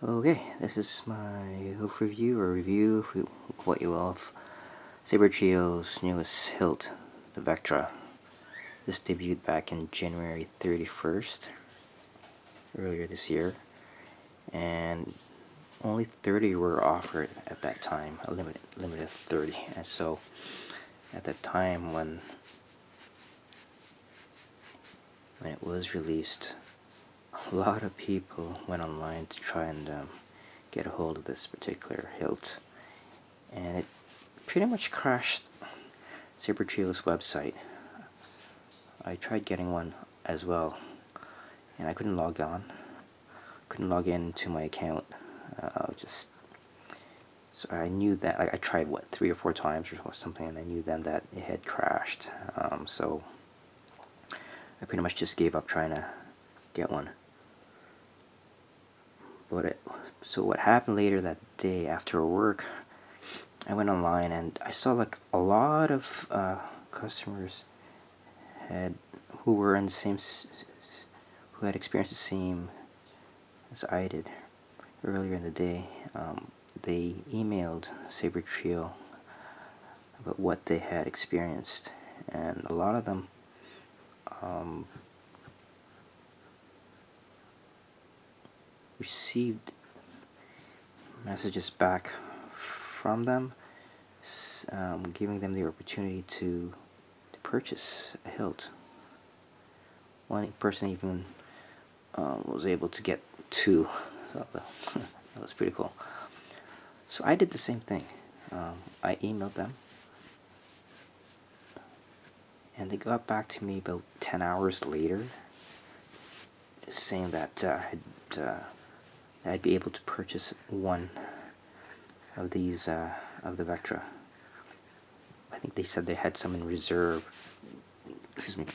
Okay, this is my overview or review, if you what you will, of Sabertrio's newest hilt, the Vektra. This debuted back in January 31st, earlier this year, and only 30 were offered at that time, a limit of 30. And so, at that time when it was released, a lot of people went online to try and get a hold of this particular hilt, and it pretty much crashed Sabertrio's website. I tried getting one as well, and I couldn't log into my account. So I knew that, like, I tried 3 or 4 times or something, and I knew then that it had crashed. So I pretty much just gave up trying to get one. So what happened later that day after work, I went online and I saw like a lot of customers who were in the same, who had experienced the same as I did earlier in the day. They emailed Sabertrio about what they had experienced, and a lot of them received messages back from them, giving them the opportunity to purchase a hilt. One person even was able to get 2, so that was pretty cool. So I did the same thing. I emailed them, and they got back to me about 10 hours later, saying that I'd be able to purchase one of these, of the Vektra. I think they said they had some in reserve. Excuse me.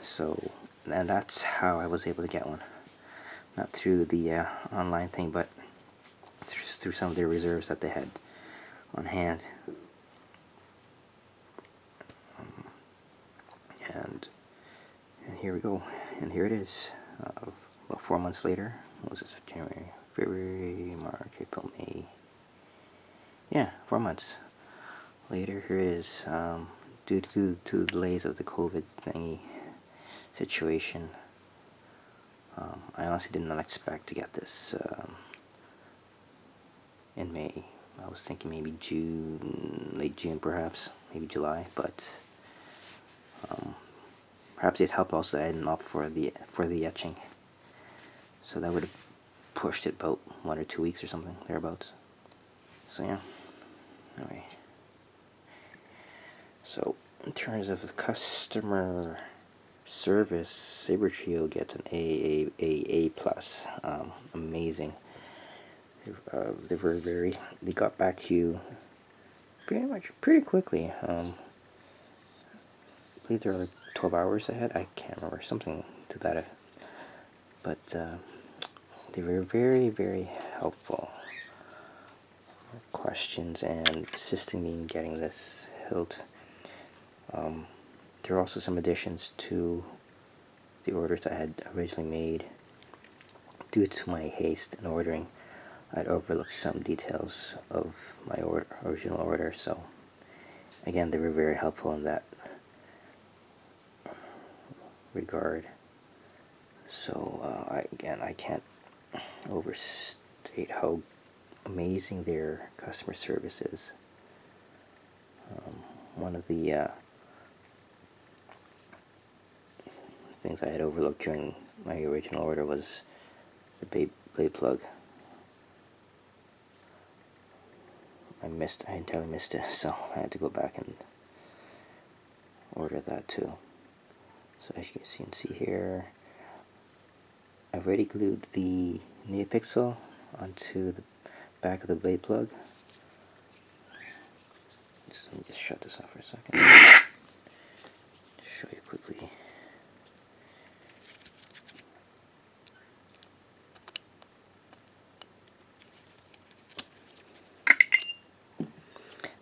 So, and that's how I was able to get one. Not through the online thing, but through some of their reserves that they had on hand. And here we go. And here it is. About 4 months later. What was this? January, February, March, April, May. Yeah, 4 months later. Here it is. Due to the delays of the COVID thingy situation, I honestly did not expect to get this in May. I was thinking maybe June, late June perhaps, maybe July, but perhaps it helped also that I didn't opt for the etching. So that would have pushed it about 1 or 2 weeks or something, thereabouts. So yeah, anyway. So in terms of the customer service, Sabertrio gets an A+. Amazing. They were they got back to you pretty quickly. I believe they were like 12 hours ahead. I can't remember, something to that effect. But they were very helpful. Questions and assisting me in getting this hilt. There were also some additions to the orders I had originally made. Due to my haste in ordering, I'd overlooked some details of my original order, so again, they were very helpful in that regard. So I can't overstate how amazing their customer service is. One of the things I had overlooked during my original order was the blade plug. I entirely missed it, so I had to go back and order that too. So as you can see here, I've already glued the Neopixel onto the back of the blade plug. Let me just shut this off for a second. Just show you quickly.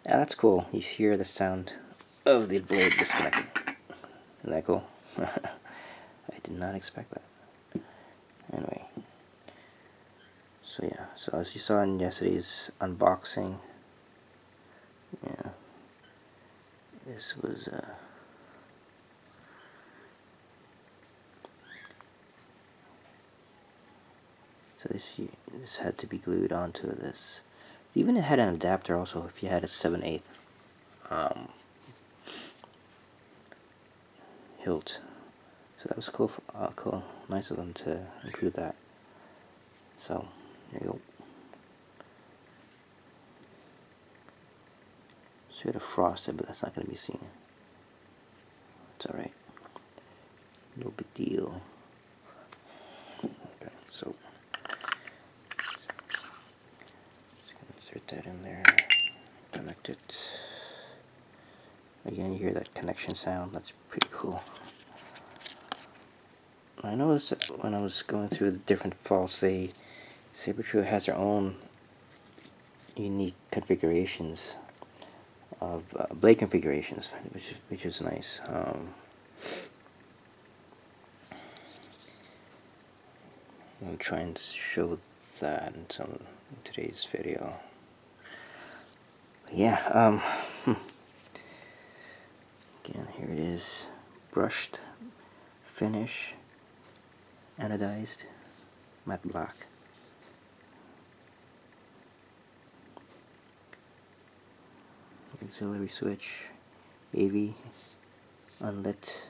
Now that's cool. You hear the sound of the blade disconnecting. Isn't that cool? I did not expect that. Anyway, So yeah, so as you saw in yesterday's unboxing, yeah, this was so this had to be glued onto this. Even it had an adapter also if you had a 7/8 hilt. So that was cool. Cool, nice of them to include that. So there you go. Sort of frosted, but that's not going to be seen. It's alright. No big deal. Okay, so just going to insert that in there. Connect it. Again, you hear that connection sound. That's pretty cool. I noticed that when I was going through the different faults, Sabertrio has their own unique configurations of blade configurations, which is nice. I'll try and show that in today's video. Yeah. Again, here it is, brushed finish, anodized, matte black. Auxiliary switch, AV, unlit.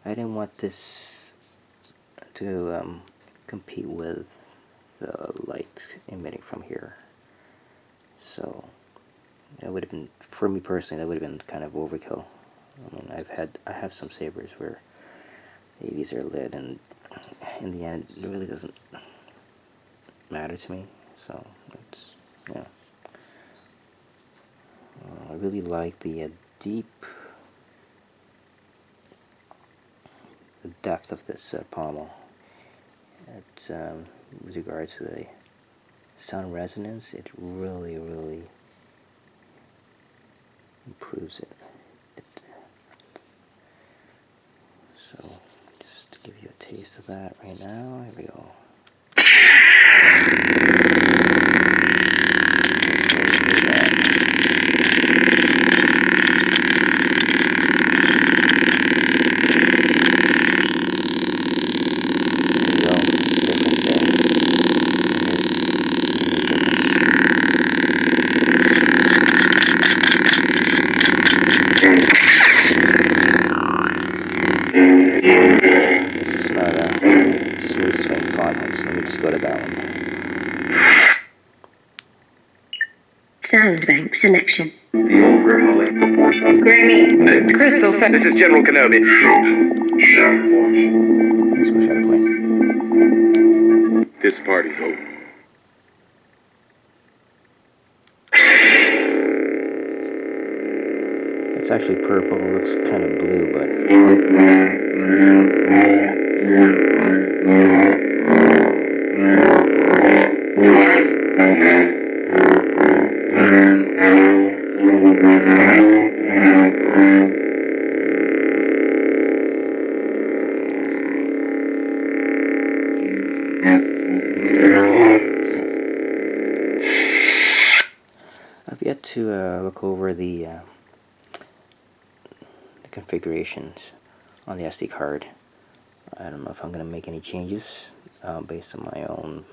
I didn't want this to compete with the light emitting from here. So that would have been, for me personally, that would have been kind of overkill. I mean, I have some sabers where AVs are lit, and in the end, it really doesn't matter to me. So it's, yeah. I really like the the depth of this pommel. With regards to the sound resonance, it really improves it. So just to give you a taste of that right now, here we go. Sound bank selection. Grammy. Crystal. This is General Kenobi. Let's go Shadow Point. This party's over. It's actually purple. It looks kind of blue, but I've yet to look over the configurations on the SD card. I don't know if I'm going to make any changes based on my own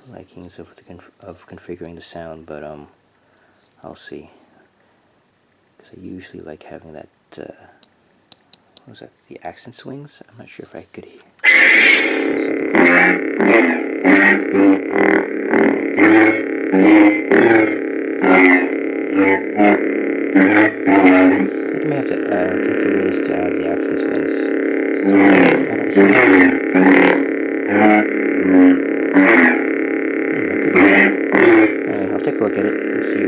likings of configuring the sound, but I'll see. Because I usually like having that. What was that? The accent swings. I'm not sure if I could hear. I may have to configure this to add the accent swings. Alright, I'll take a look at it and see.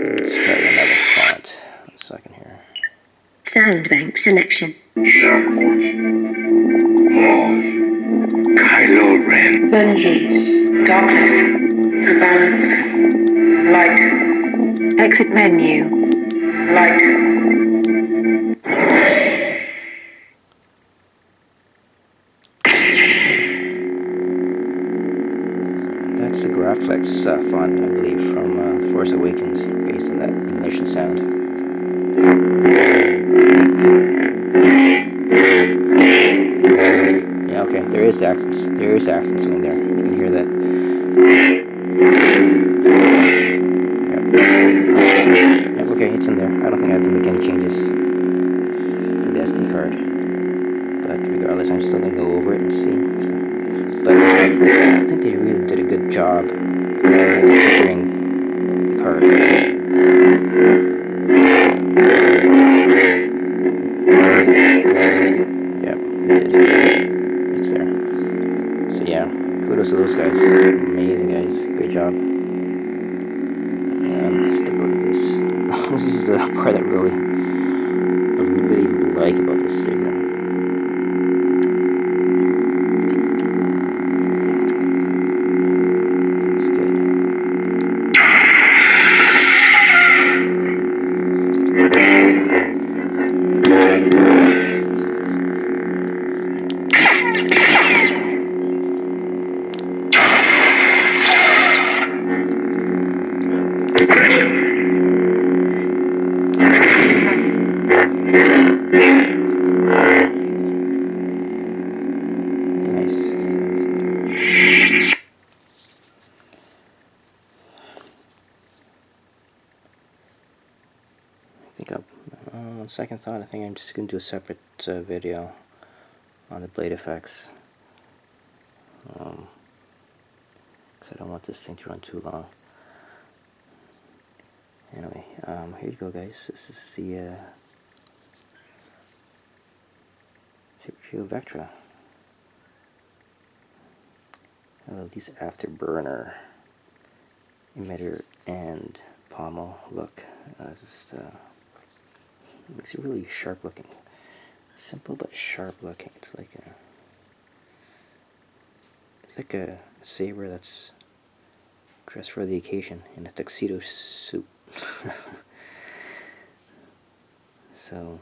Let's try another font. 1 second here. Sound bank selection. Kylo Ren. Vengeance, darkness, the balance, light, Exit menu. light. accents. There is accents in there. You can hear that. Yep. Yep, okay, it's in there. I don't think I have to make any changes to the SD card. But regardless, I'm still gonna go over it and see. But I think they really did a good job configuring the card. Yep, it is. It's there. So yeah, kudos to those guys. Amazing guys. Great job. And let's take a look at this. This is the part that I really like about this figure. On second thought, I think I'm just going to do a separate video on the blade effects, because I don't want this thing to run too long. Anyway, here you go, guys. This is the Sabertrio Vektra. I love these afterburner emitter and pommel look. Just makes it really sharp looking. Simple but sharp looking. It's like a saber that's dressed for the occasion in a tuxedo suit. So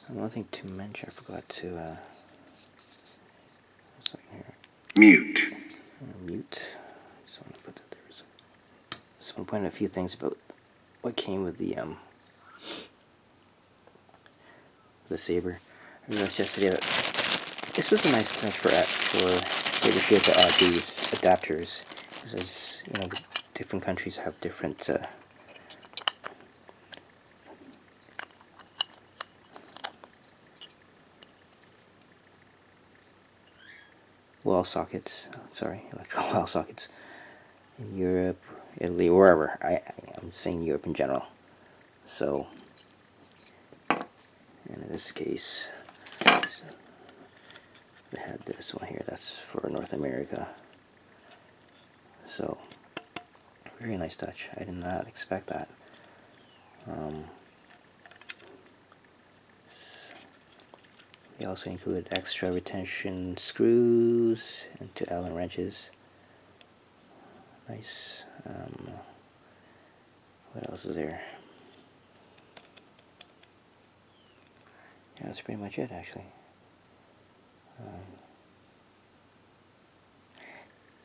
one thing to mention, I forgot to Mute. Mute. So I'm gonna put that there. So I'm point out a few things about what came with the saber. I realized yesterday that this was a nice touch for Sabertrio to add these adapters, because as you know, different countries have different wall sockets. Sorry, electrical wall sockets in Europe, Italy, wherever. I'm saying Europe in general. So, and in this case, they had this one here. That's for North America. So, very nice touch. I did not expect that. They also included extra retention screws into Allen wrenches. Nice. What else is there? Yeah, that's pretty much it, actually.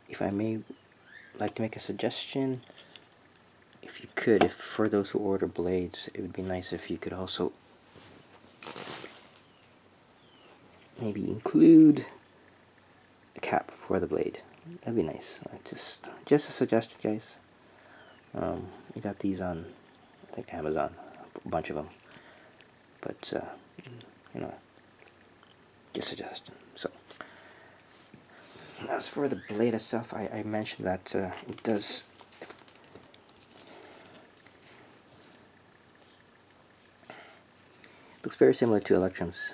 If I may like to make a suggestion, if you could, if for those who order blades, it would be nice if you could also maybe include a cap for the blade. That'd be nice. Just a suggestion, guys. I got these on, I think, Amazon, a bunch of them. But you know, just a suggestion. So, as for the blade itself, I mentioned that it does. Looks very similar to Electrum's.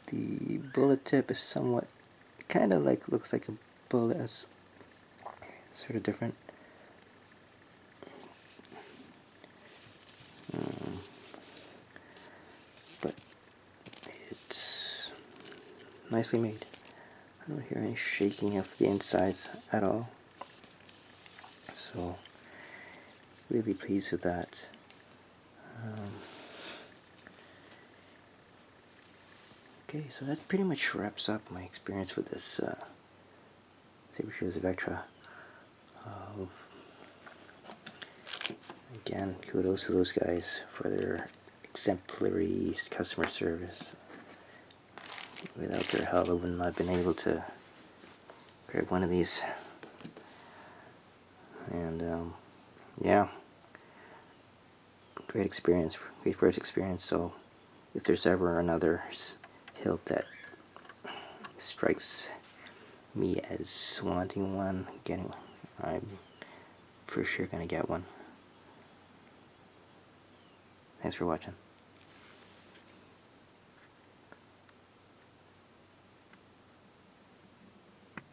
The bullet tip is somewhat, kind of like, looks like a bullet, as sort of different. But it's nicely made. I don't hear any shaking of the insides at all. So, really pleased with that. Okay, so that pretty much wraps up my experience with this Sabertrio Vektra. Again, kudos to those guys for their exemplary customer service. Without their help, I would not have been able to grab one of these. And yeah, great experience, great first experience. So if there's ever another hilt that strikes me as wanting one, I'm for sure gonna get one. Thanks for watching.